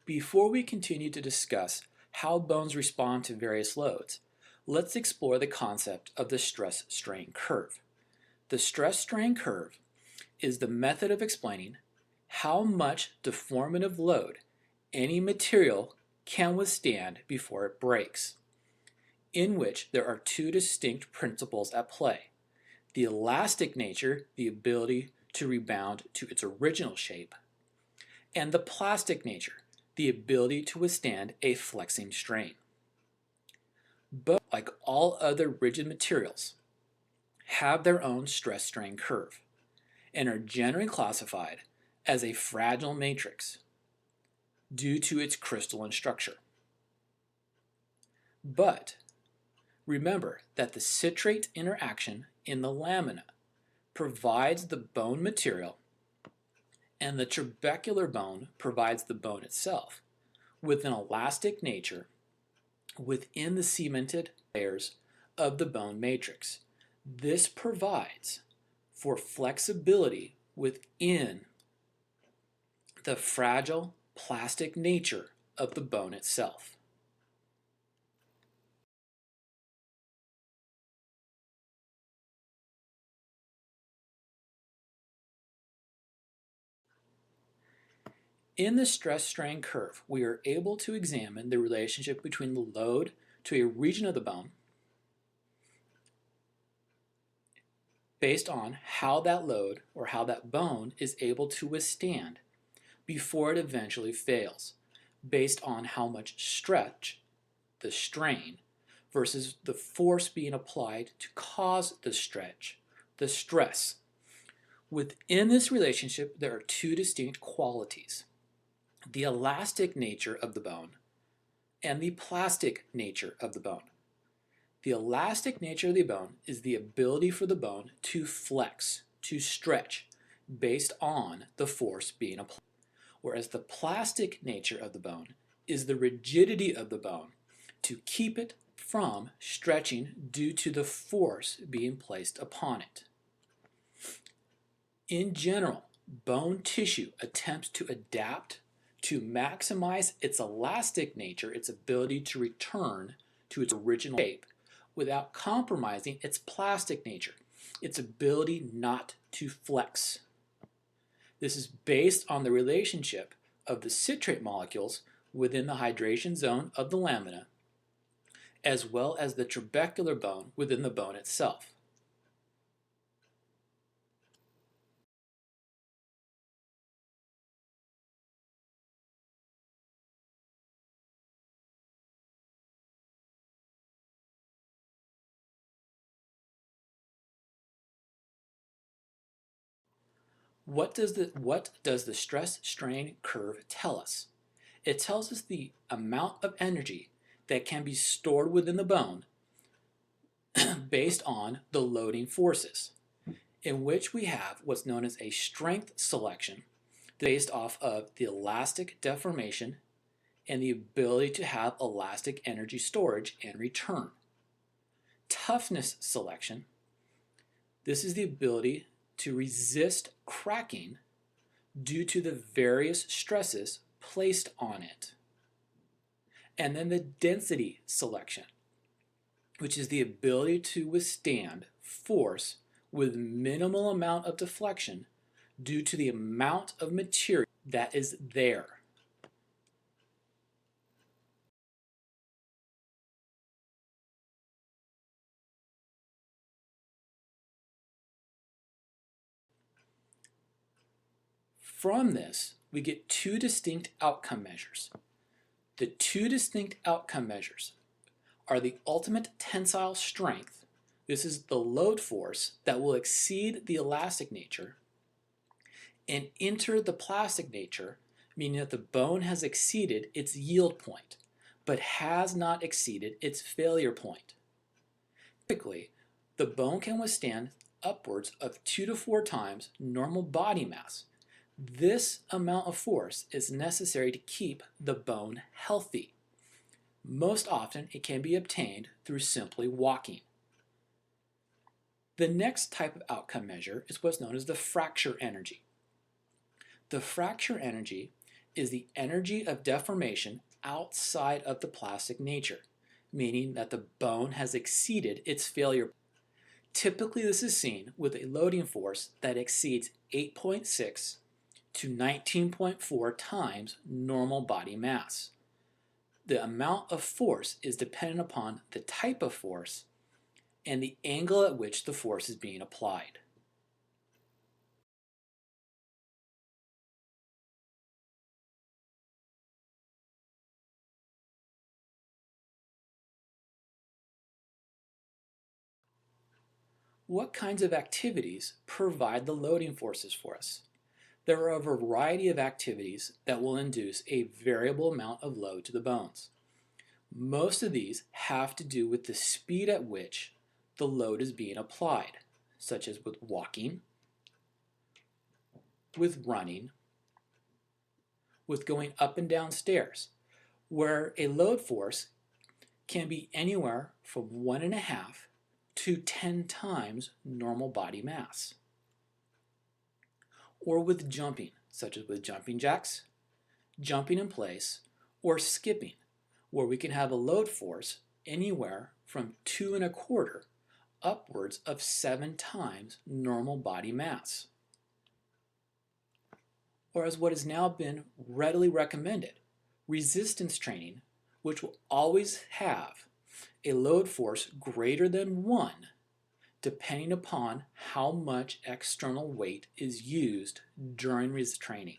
Before we continue to discuss how bones respond to various loads, let's explore the concept of the stress-strain curve. The stress-strain curve is the method of explaining how much deformative load any material can withstand before it breaks, in which there are two distinct principles at play. The elastic nature, the ability to rebound to its original shape, and the plastic nature, the ability to withstand a flexing strain. Both, like all other rigid materials, have their own stress-strain curve and are generally classified as a fragile matrix due to its crystalline structure. But remember that the citrate interaction in the lamina provides the bone material and the trabecular bone provides the bone itself with an elastic nature within the cemented layers of the bone matrix. This provides for flexibility within the fragile plastic nature of the bone itself. In the stress-strain curve, we are able to examine the relationship between the load to a region of the bone based on how that load or how that bone is able to withstand before it eventually fails, based on how much stretch, the strain, versus the force being applied to cause the stretch, the stress. Within this relationship, there are two distinct qualities: the elastic nature of the bone and the plastic nature of the bone. The elastic nature of the bone is the ability for the bone to flex, to stretch, based on the force being applied, whereas the plastic nature of the bone is the rigidity of the bone to keep it from stretching due to the force being placed upon it. In general, bone tissue attempts to adapt to maximize its elastic nature, its ability to return to its original shape without compromising its plastic nature, its ability not to flex. This is based on the relationship of the citrate molecules within the hydration zone of the lamina, as well as the trabecular bone within the bone itself. What does the stress-strain curve tell us? It tells us the amount of energy that can be stored within the bone based on the loading forces, in which we have what's known as a strength selection based off of the elastic deformation and the ability to have elastic energy storage and return. Toughness selection, this is the ability to resist cracking due to the various stresses placed on it. And then the density selection, which is the ability to withstand force with minimal amount of deflection due to the amount of material that is there. From this, we get two distinct outcome measures. The two distinct outcome measures are the ultimate tensile strength. This is the load force that will exceed the elastic nature and enter the plastic nature, meaning that the bone has exceeded its yield point, but has not exceeded its failure point. Typically, the bone can withstand upwards of 2 to 4 times normal body mass. This amount of force is necessary to keep the bone healthy. Most often, it can be obtained through simply walking. The next type of outcome measure is what's known as the fracture energy. The fracture energy is the energy of deformation outside of the plastic nature, meaning that the bone has exceeded its failure. Typically, this is seen with a loading force that exceeds 8.6 to 19.4 times normal body mass. The amount of force is dependent upon the type of force and the angle at which the force is being applied. What kinds of activities provide the loading forces for us? There are a variety of activities that will induce a variable amount of load to the bones. Most of these have to do with the speed at which the load is being applied, such as with walking, with running, with going up and down stairs, where a load force can be anywhere from 1.5 to 10 times normal body mass. Or with jumping, such as with jumping jacks, jumping in place, or skipping, where we can have a load force anywhere from 2.25 upwards of 7 times normal body mass. Or as what has now been readily recommended, resistance training, which will always have a load force greater than 1, depending upon how much external weight is used during training.